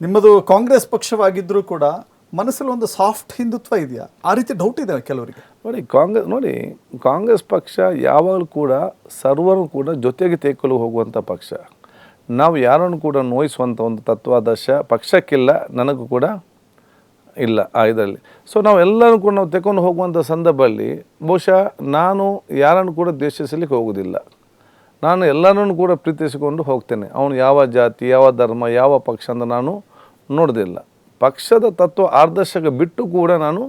ನಿಮ್ಮದು ಕಾಂಗ್ರೆಸ್ ಪಕ್ಷವಾಗಿದ್ದರೂ ಕೂಡ ಮನಸ್ಸಲ್ಲಿ ಒಂದು ಸಾಫ್ಟ್ ಹಿಂದುತ್ವ ಇದೆಯಾ? ಆ ರೀತಿ ಡೌಟ್ ಇದೆ ಕೆಲವರಿಗೆ. ನೋಡಿ ಕಾಂಗ್ರೆಸ್ ಪಕ್ಷ ಯಾವಾಗಲೂ ಕೂಡ ಸರ್ವರು ಕೂಡ ಜೊತೆಗೆ ತೆಗೆದುಕೊಂಡು ಹೋಗುವಂಥ ಪಕ್ಷ. ನಾವು ಯಾರನ್ನು ಕೂಡ ನೋಯಿಸುವಂಥ ಒಂದು ತತ್ವಾದರ್ಶ ಪಕ್ಷಕ್ಕಿಲ್ಲ, ನನಗೂ ಕೂಡ ಇಲ್ಲ ಆ ಇದರಲ್ಲಿ. ಸೊ ನಾವೆಲ್ಲರೂ ಕೂಡ ನಾವು ತೆಗೆದುಕೊಂಡು ಹೋಗುವಂಥ ಸಂದರ್ಭದಲ್ಲಿ ಬಹುಶಃ ನಾನು ಯಾರನ್ನು ಕೂಡ ದ್ವೇಷಿಸಲಿಕ್ಕೆ ಹೋಗೋದಿಲ್ಲ. ನಾನು ಎಲ್ಲರನ್ನು ಕೂಡ ಪ್ರೀತಿಸಿಕೊಂಡು ಹೋಗ್ತೇನೆ. ಅವನು ಯಾವ ಜಾತಿ, ಯಾವ ಧರ್ಮ, ಯಾವ ಪಕ್ಷ ಅಂತ ನಾನು ನೋಡೋದಿಲ್ಲ. ಪಕ್ಷದ ತತ್ವ ಆದರ್ಶಕ್ಕೆ ಬಿಟ್ಟು ಕೂಡ ನಾನು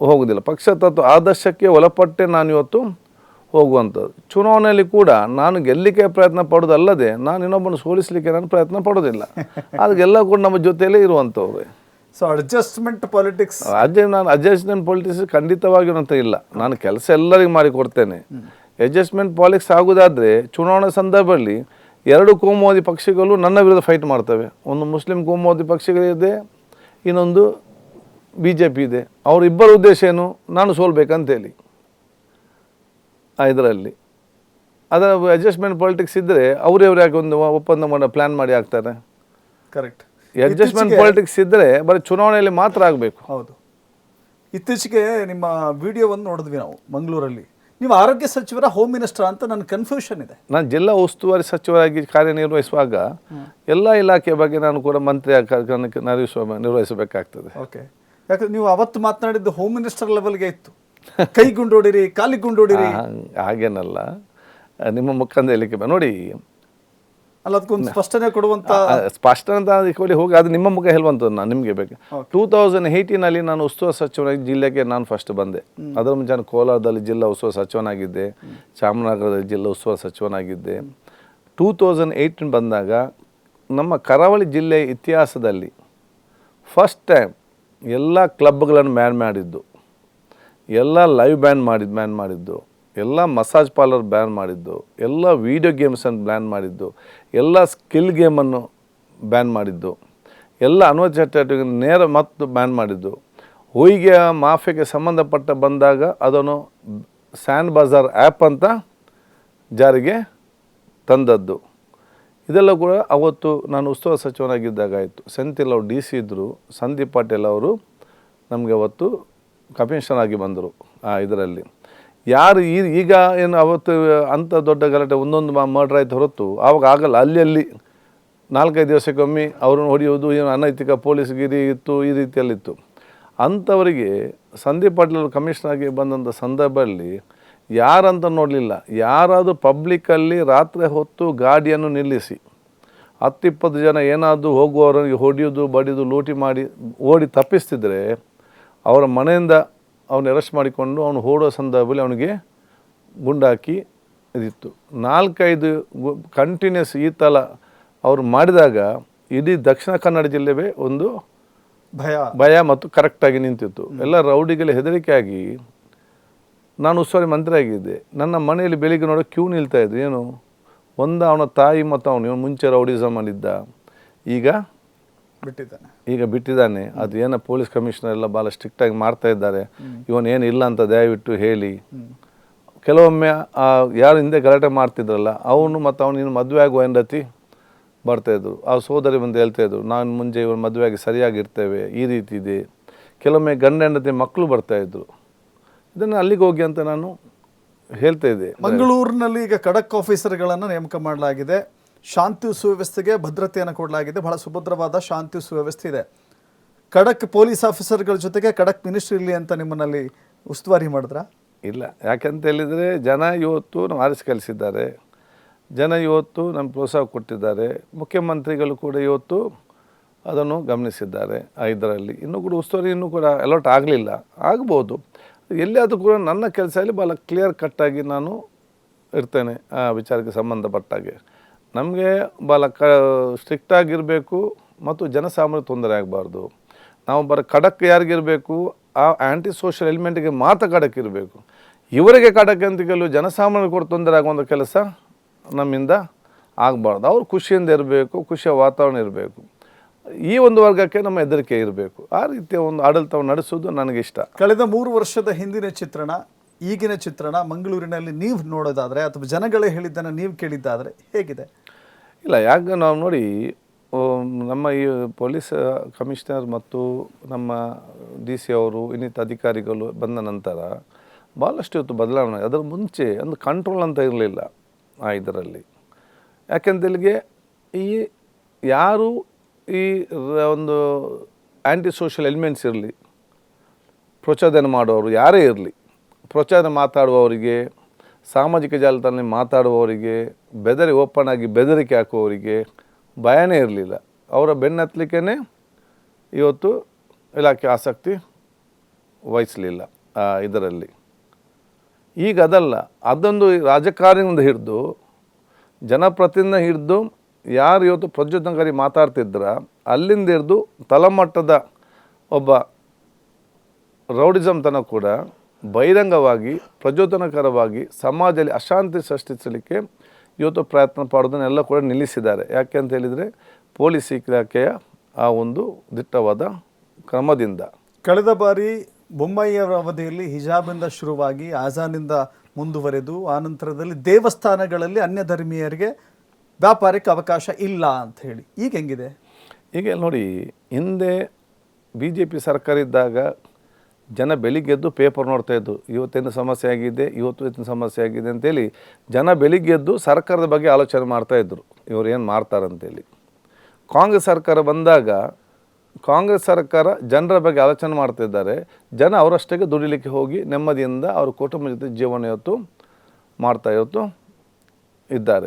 ಹೋಗೋದಿಲ್ಲ. ಪಕ್ಷ ತತ್ವ ಆದರ್ಶಕ್ಕೆ ಒಳಪಟ್ಟೆ ನಾನು ಇವತ್ತು ಹೋಗುವಂಥದ್ದು. ಚುನಾವಣೆಯಲ್ಲಿ ಕೂಡ ನಾನು ಗೆಲ್ಲಲಿಕ್ಕೆ ಪ್ರಯತ್ನ ಪಡೋದಲ್ಲದೆ ನಾನು ಇನ್ನೊಬ್ಬನು ಸೋಲಿಸಲಿಕ್ಕೆ ನಾನು ಪ್ರಯತ್ನ ಪಡೋದಿಲ್ಲ. ಅದಕ್ಕೆಲ್ಲ ಕೂಡ ನಮ್ಮ ಜೊತೆಯಲ್ಲೇ ಇರುವಂಥವ್ರೆ. ಸೊ ಅಡ್ಜಸ್ಟ್ಮೆಂಟ್ ಪಾಲಿಟಿಕ್ಸ್ ನಾನು ಅಡ್ಜಸ್ಟ್ಮೆಂಟ್ ಪಾಲಿಟಿಕ್ಸ್ ಖಂಡಿತವಾಗಿಯೂ ಅಂತ ಇಲ್ಲ. ನಾನು ಕೆಲಸ ಎಲ್ಲರಿಗೂ ಮಾಡಿಕೊಡ್ತೇನೆ. ಅಡ್ಜಸ್ಟ್ಮೆಂಟ್ ಪಾಲಿಟಿಕ್ಸ್ ಆಗೋದಾದರೆ ಚುನಾವಣೆ ಸಂದರ್ಭದಲ್ಲಿ ಎರಡು ಕೋಮುವಾದಿ ಪಕ್ಷಗಳು ನನ್ನ ವಿರುದ್ಧ ಫೈಟ್ ಮಾಡ್ತವೆ. ಒಂದು ಮುಸ್ಲಿಂ ಕೋಮುವಾದಿ ಪಕ್ಷಗಳಿದೆ, ಇನ್ನೊಂದು BJP ಇದೆ. ಅವರಿಬ್ಬರ ಉದ್ದೇಶ ಏನು? ನಾನು ಸೋಲ್ಬೇಕಂತೇಳಿ. ಇದರಲ್ಲಿ ಅದರ ಅಡ್ಜಸ್ಟ್ಮೆಂಟ್ ಪಾಲಿಟಿಕ್ಸ್ ಇದ್ದರೆ ಅವರೇ ಯಾಕೆ ಒಂದು ಒಪ್ಪಂದ ಮಾಡೋ ಪ್ಲ್ಯಾನ್ ಮಾಡಿ ಆಗ್ತಾರೆ? ಕರೆಕ್ಟ್. ಅಡ್ಜಸ್ಟ್ಮೆಂಟ್ ಪಾಲಿಟಿಕ್ಸ್ ಇದ್ದರೆ ಬರೀ ಚುನಾವಣೆಯಲ್ಲಿ ಮಾತ್ರ ಆಗಬೇಕು. ಹೌದು. ಇತ್ತೀಚೆಗೆ ನಿಮ್ಮ ವಿಡಿಯೋವನ್ನು ನೋಡಿದ್ವಿ ನಾವು ಮಂಗಳೂರಲ್ಲಿ. ನೀವು ಆರೋಗ್ಯ ಸಚಿವರ ಹೋಮ್ ಮಿನಿಸ್ಟರ್ ಅಂತ ನನ್ನ ಕನ್ಫ್ಯೂಷನ್ ಇದೆ. ನಾನು ಜಿಲ್ಲಾ ಉಸ್ತುವಾರಿ ಸಚಿವರಾಗಿ ಕಾರ್ಯನಿರ್ವಹಿಸುವಾಗ ಎಲ್ಲ ಇಲಾಖೆಯ ಬಗ್ಗೆ ನಾನು ಕೂಡ ಮಂತ್ರಿ ನಿರ್ವಹಿಸಬೇಕಾಗ್ತದೆ. ಓಕೆ. ಯಾಕಂದ್ರೆ ನೀವು ಅವತ್ತು ಮಾತನಾಡಿದ್ದು ಹೋಮ್ ಮಿನಿಸ್ಟರ್ ಲೆವೆಲ್ಗೆ ಇತ್ತು. ಕೈ ಗುಂಡೋಡಿರಿ, ಕಾಲಿಗೆ ಗುಂಡೋಡಿರಿ. ಹಾಗೇನಲ್ಲ, ನಿಮ್ಮ ಮುಖಂದ ಹೇಳಿಕೆ ನೋಡಿ ಅಲ್ಲ, ಅದಕ್ಕೊಂದು ಸ್ಪಷ್ಟನೆ ಕೊಡುವಂತ ಸ್ಪಷ್ಟನೆ ಹೋಗಿ ಅದು ನಿಮ್ಮ ಮುಖ ಹೇಳುವಂಥದ್ದು. ನಾನು ನಿಮಗೆ ಬೇಕು. 2018 ನಾನು ಉಸ್ತುವಾರಿ ಸಚಿವನಾಗಿ ಜಿಲ್ಲೆಗೆ ನಾನು ಫಸ್ಟ್ ಬಂದೆ. ಅದರ ಮುಂಚೆ ನಾನು ಕೋಲಾರದಲ್ಲಿ ಜಿಲ್ಲಾ ಉಸ್ತುವಾರಿ ಸಚಿವನಾಗಿದ್ದೆ, ಚಾಮರಾಜನಗರದಲ್ಲಿ ಜಿಲ್ಲಾ ಉಸ್ತುವಾರಿ ಸಚಿವನಾಗಿದ್ದೆ. 2018 ಬಂದಾಗ ನಮ್ಮ ಕರಾವಳಿ ಜಿಲ್ಲೆಯ ಇತಿಹಾಸದಲ್ಲಿ ಫಸ್ಟ್ ಟೈಮ್ ಎಲ್ಲ ಕ್ಲಬ್ಗಳನ್ನು ಬ್ಯಾನ್ ಮಾಡಿದ್ದು, ಎಲ್ಲ ಲೈವ್ ಬ್ಯಾನ್ ಮಾಡಿದ್ದು, ಎಲ್ಲ ಮಸಾಜ್ ಪಾರ್ಲರ್ ಬ್ಯಾನ್ ಮಾಡಿದ್ದು, ಎಲ್ಲ ವೀಡಿಯೋ ಗೇಮ್ಸನ್ನು ಬ್ಯಾನ್ ಮಾಡಿದ್ದು, ಎಲ್ಲ ಸ್ಕಿಲ್ ಗೇಮನ್ನು ಬ್ಯಾನ್ ಮಾಡಿದ್ದು, ಎಲ್ಲ ಅನ್ವಯ ಚಟುವಟಿಕೆ ನೇರ ಮತ್ತು ಬ್ಯಾನ್ ಮಾಡಿದ್ದು, ಹೊಯ್ಗೆ ಮಾಫಿಯಾಗೆ ಸಂಬಂಧಪಟ್ಟ ಬಂದಾಗ ಅದನ್ನು ಸ್ಯಾಂಡ್ ಬಜಾರ್ ಆ್ಯಪ್ ಅಂತ ಜಾರಿಗೆ ತಂದದ್ದು. ಇದೆಲ್ಲ ಕೂಡ ಅವತ್ತು ನಾನು ಉಸ್ತುವಾರಿ ಸಚಿವನಾಗಿದ್ದಾಗ ಆಯಿತು. ಸೆಂಥಿಲ್ ಅವರು DC ಇದ್ದರು, ಸಂದೀಪ್ ಪಾಟೀಲ್ ಅವರು ನಮಗೆ ಅವತ್ತು ಕಮಿಷನರ್ ಆಗಿ ಬಂದರು. ಇದರಲ್ಲಿ ಯಾರು ಈಗ ಏನು ಅವತ್ತು ಅಂಥ ದೊಡ್ಡ ಗಲಾಟೆ ಒಂದೊಂದು ಮರ್ಡರ್ ಆಯ್ತು ಹೊರತು ಆವಾಗ ಆಗಲ್ಲ. ಅಲ್ಲಿ 4-5 ದಿವಸಕ್ಕೊಮ್ಮೆ ಅವ್ರನ್ನ ಹೊಡೆಯೋದು, ಏನು ಅನೈತಿಕ ಪೊಲೀಸ್ಗಿರಿ ಇತ್ತು, ಈ ರೀತಿಯಲ್ಲಿತ್ತು. ಅಂಥವರಿಗೆ ಸಂದೀಪ್ ಪಾಟೀಲ್ ಅವರು ಕಮಿಷನರ್ ಆಗಿ ಬಂದಂಥ ಸಂದರ್ಭದಲ್ಲಿ ಯಾರಂತ ನೋಡಲಿಲ್ಲ. ಯಾರಾದರೂ ಪಬ್ಲಿಕ್ಕಲ್ಲಿ ರಾತ್ರಿ ಹೊತ್ತು ಗಾಡಿಯನ್ನು ನಿಲ್ಲಿಸಿ 10-20 ಜನ ಏನಾದರೂ ಹೋಗುವವರಿಗೆ ಹೊಡೆಯೋದು, ಬಡಿಯೋದು, ಲೂಟಿ ಮಾಡಿ ಓಡಿ ತಪ್ಪಿಸ್ತಿದ್ರೆ ಅವರ ಮನೆಯಿಂದ ಅವನು ಅರೆಸ್ಟ್ ಮಾಡಿಕೊಂಡು ಅವನು ಓಡೋ ಸಂದರ್ಭದಲ್ಲಿ ಅವನಿಗೆ ಗುಂಡಾಕಿ ಇದಿತ್ತು. 4-5 ಕಂಟಿನ್ಯೂಸ್ ಈ ಥರ ಅವರು ಮಾಡಿದಾಗ ಇಡೀ ದಕ್ಷಿಣ ಕನ್ನಡ ಜಿಲ್ಲೆವೇ ಒಂದು ಭಯ ಮತ್ತು ಕರೆಕ್ಟಾಗಿ ನಿಂತಿತ್ತು. ಎಲ್ಲ ರೌಡಿಗೆಲ್ಲ ಹೆದರಿಕೆಯಾಗಿ ನಾನು ಉಸ್ತುವಾರಿ ಮಂತ್ರಿ ಆಗಿದ್ದೆ. ನನ್ನ ಮನೆಯಲ್ಲಿ ಬೆಳಿಗ್ಗೆ ನೋಡೋ ಕ್ಯೂ ನಿಲ್ತಾಯಿದ್ರು. ಏನು ಅವನ ತಾಯಿ ಮತ್ತು ಇವನು ಮುಂಚೆ ರೌಡಿಸಮ್ ಮಾಡಿದ್ದ, ಈಗ ಬಿಟ್ಟಿದ್ದಾನೆ. ಅದು ಏನೋ ಪೊಲೀಸ್ ಕಮಿಷನರ್ ಎಲ್ಲ ಭಾಳ ಸ್ಟ್ರಿಕ್ಟಾಗಿ ಮಾಡ್ತಾ ಇದ್ದಾರೆ, ಇವನೇನು ಇಲ್ಲ ಅಂತ ದಯವಿಟ್ಟು ಹೇಳಿ. ಕೆಲವೊಮ್ಮೆ ಯಾರು ಹಿಂದೆ ಗಲಾಟೆ ಮಾಡ್ತಿದ್ರಲ್ಲ ಅವನು ಮತ್ತು ಅವನು ಮದುವೆ ಆಗುವ ಹೆಂಡತಿ ಬರ್ತಾಯಿದ್ರು. ಆ ಸೋದರಿ ಬಂದು ಹೇಳ್ತಾಯಿದ್ರು, ನಾನು ಮುಂಚೆ ಇವನು ಮದುವೆಯಾಗಿ ಸರಿಯಾಗಿರ್ತೇವೆ, ಈ ರೀತಿ ಇದೆ. ಕೆಲವೊಮ್ಮೆ ಗಂಡ ಹೆಂಡತಿ ಮಕ್ಕಳು ಬರ್ತಾಯಿದ್ರು. ಇದನ್ನು ಅಲ್ಲಿಗೆ ಹೋಗಿ ಅಂತ ನಾನು ಹೇಳ್ತಾ ಇದ್ದೆ. ಮಂಗಳೂರಿನಲ್ಲಿ ಈಗ ಖಡಕ್ ಆಫೀಸರ್ಗಳನ್ನು ನೇಮಕ ಮಾಡಲಾಗಿದೆ. ಶಾಂತಿ ಸುವ್ಯವಸ್ಥೆಗೆ ಭದ್ರತೆಯನ್ನು ಕೊಡಲಾಗಿದೆ. ಬಹಳ ಸುಭದ್ರವಾದ ಶಾಂತಿ ಸುವ್ಯವಸ್ಥೆ ಇದೆ. ಖಡಕ್ ಪೊಲೀಸ್ ಆಫೀಸರ್ಗಳ ಜೊತೆಗೆ ಖಡಕ್ ಮಿನಿಸ್ಟ್ರಿ ಇರಲಿ ಅಂತ ನಿಮ್ಮನ್ನಲ್ಲಿ ಉಸ್ತುವಾರಿ ಮಾಡಿದ್ರಾ? ಇಲ್ಲ, ಯಾಕಂತ ಹೇಳಿದರೆ ಜನ ಇವತ್ತು ನಾವು ಆರಿಸಿ ಕಲಿಸಿದ್ದಾರೆ, ಜನ ಇವತ್ತು ನಮ್ಮ ಪ್ರೋತ್ಸಾಹ ಕೊಟ್ಟಿದ್ದಾರೆ. ಮುಖ್ಯಮಂತ್ರಿಗಳು ಕೂಡ ಇವತ್ತು ಅದನ್ನು ಗಮನಿಸಿದ್ದಾರೆ. ಇದರಲ್ಲಿ ಇನ್ನೂ ಕೂಡ ಉಸ್ತುವಾರಿ ಇನ್ನೂ ಕೂಡ ಅಲರ್ಟ್ ಆಗಲಿಲ್ಲ, ಆಗ್ಬೋದು. ಎಲ್ಲಿಯಾದರೂ ಕೂಡ ನನ್ನ ಕೆಲಸದಲ್ಲಿ ಭಾಳ ಕ್ಲಿಯರ್ ಕಟ್ಟಾಗಿ ನಾನು ಇರ್ತೇನೆ. ಆ ವಿಚಾರಕ್ಕೆ ಸಂಬಂಧಪಟ್ಟಾಗೆ ನಮಗೆ ಭಾಳ ಸ್ಟ್ರಿಕ್ಟಾಗಿರಬೇಕು ಮತ್ತು ಜನಸಾಮಾನ್ಯ ತೊಂದರೆ ಆಗಬಾರ್ದು. ನಾವು ಖಡಕ್ ಯಾರಿಗಿರಬೇಕು, ಆ ಆ್ಯಂಟಿ ಸೋಷಿಯಲ್ ಎಲಿಮೆಂಟ್ಗೆ ಮಾತ್ರ ಖಡಕ್ ಇರಬೇಕು. ಇವರಿಗೆ ಖಡಕ್ ಅಂತ ಕೆಲವು ಜನಸಾಮಾನ್ಯರು ಕೂಡ ತೊಂದರೆ ಆಗುವಂಥ ಕೆಲಸ ನಮ್ಮಿಂದ ಆಗಬಾರ್ದು. ಅವ್ರು ಖುಷಿಯಿಂದ ಇರಬೇಕು, ಖುಷಿಯ ವಾತಾವರಣ ಇರಬೇಕು. ಈ ಒಂದು ವರ್ಗಕ್ಕೆ ನಮ್ಮ ಹೆದರಿಕೆ ಇರಬೇಕು. ಆ ರೀತಿಯ ಒಂದು ಆಡಳಿತವನ್ನು ನಡೆಸೋದು ನನಗಿಷ್ಟ. ಕಳೆದ 3 ವರ್ಷದ ಹಿಂದಿನ ಚಿತ್ರಣ, ಈಗಿನ ಚಿತ್ರಣ ಮಂಗಳೂರಿನಲ್ಲಿ ನೀವು ನೋಡೋದಾದರೆ ಅಥವಾ ಜನಗಳೇ ಹೇಳಿದ್ದನ್ನು ನೀವು ಕೇಳಿದ್ದಾದರೆ ಹೇಗಿದೆ? ಇಲ್ಲ, ಯಾಕೆ ನಾವು ನೋಡಿ ನಮ್ಮ ಈ ಪೊಲೀಸ್ ಕಮಿಷನರ್ ಮತ್ತು ನಮ್ಮ ಡಿ ಸಿ ಅವರು ಇನ್ನಿತ ಅಧಿಕಾರಿಗಳು ಬಂದ ನಂತರ ಭಾಳಷ್ಟು ಇವತ್ತು ಬದಲಾವಣೆ. ಅದರ ಮುಂಚೆ ಒಂದು ಕಂಟ್ರೋಲ್ ಅಂತ ಇರಲಿಲ್ಲ ಆ ಇದರಲ್ಲಿ. ಯಾಕೆಂತೇಳಿಗೆ ಈ ಯಾರು ಈ ಒಂದು ಆ್ಯಂಟಿ ಸೋಷಿಯಲ್ ಎಲಿಮೆಂಟ್ಸ್ ಇರಲಿ, ಪ್ರಚೋದನೆ ಮಾಡುವವರು ಯಾರೇ ಇರಲಿ, ಪ್ರಚೋದನೆ ಮಾತಾಡುವವರಿಗೆ, ಸಾಮಾಜಿಕ ಜಾಲತಾಣದಲ್ಲಿ ಮಾತಾಡುವವರಿಗೆ, ಓಪನ್ ಆಗಿ ಬೆದರಿಕೆ ಹಾಕುವವರಿಗೆ ಭಯನೇ ಇರಲಿಲ್ಲ. ಅವರ ಬೆನ್ನತ್ತಲಿಕ್ಕೇ ಇವತ್ತು ಇಲಾಖೆ ಆಸಕ್ತಿ ವಹಿಸಲಿಲ್ಲ ಇದರಲ್ಲಿ. ಈಗ ಅದಲ್ಲ, ಅದೊಂದು ರಾಜಕಾರಣಿಯಿಂದ ಹಿಡಿದು ಜನಪ್ರತಿನಿಧಿಯಿಂದ ಹಿಡಿದು ಯಾರು ಇವತ್ತು ಪ್ರಚೋದನಕಾರಿ ಮಾತಾಡ್ತಿದ್ರ ಅಲ್ಲಿಂದ ಹಿಡಿದು ತಳಮಟ್ಟದ ಒಬ್ಬ ರೌಡಿಸಮ್ ತನಕ ಕೂಡ ಬಹಿರಂಗವಾಗಿ ಪ್ರಚೋದನಕರವಾಗಿ ಸಮಾಜದಲ್ಲಿ ಅಶಾಂತಿ ಸೃಷ್ಟಿಸಲಿಕ್ಕೆ ಇವತ್ತು ಪ್ರಯತ್ನ ಪಡೋದನ್ನೆಲ್ಲ ಕೂಡ ನಿಲ್ಲಿಸಿದ್ದಾರೆ. ಯಾಕೆ ಅಂತ ಹೇಳಿದರೆ ಪೊಲೀಸ್ ಇಲಾಖೆಯ ಆ ಒಂದು ದಿಟ್ಟವಾದ ಕ್ರಮದಿಂದ. ಕಳೆದ ಬಾರಿ ಬೊಮ್ಮಾಯಿಯವರ ಅವಧಿಯಲ್ಲಿ ಹಿಜಾಬಿಂದ ಶುರುವಾಗಿ ಆಜಾನಿಂದ ಮುಂದುವರೆದು ಆನಂತರದಲ್ಲಿ ದೇವಸ್ಥಾನಗಳಲ್ಲಿ ಅನ್ಯ ಧರ್ಮೀಯರಿಗೆ ವ್ಯಾಪಾರಕ್ಕೆ ಅವಕಾಶ ಇಲ್ಲ ಅಂತ ಹೇಳಿ ಈಗ ಹೆಂಗಿದೆ? ಈಗ ನೋಡಿ, ಹಿಂದೆ BJP ಸರ್ಕಾರ ಇದ್ದಾಗ ಜನ ಬೆಳಿಗ್ಗೆ ಎದ್ದು ಪೇಪರ್ ನೋಡ್ತಾ ಇದ್ದು, ಇವತ್ತೇನು ಸಮಸ್ಯೆ ಆಗಿದೆ, ಇವತ್ತು ಸಮಸ್ಯೆ ಆಗಿದೆ ಅಂತೇಳಿ ಜನ ಬೆಳಿಗ್ಗೆ ಎದ್ದು ಸರ್ಕಾರದ ಬಗ್ಗೆ ಆಲೋಚನೆ ಮಾಡ್ತಾಯಿದ್ರು, ಇವ್ರು ಏನು ಮಾಡ್ತಾರಂತೇಳಿ. ಕಾಂಗ್ರೆಸ್ ಸರ್ಕಾರ ಬಂದಾಗ ಕಾಂಗ್ರೆಸ್ ಸರ್ಕಾರ ಜನರ ಬಗ್ಗೆ ಆಲೋಚನೆ ಮಾಡ್ತಿದ್ದಾರೆ. ಜನ ಅವರಷ್ಟಕ್ಕೆ ದುಡಿಲಿಕ್ಕೆ ಹೋಗಿ ನೆಮ್ಮದಿಯಿಂದ ಅವ್ರ ಕುಟುಂಬ ಜೊತೆ ಜೀವನ ಇವತ್ತು ಇದ್ದಾರೆ.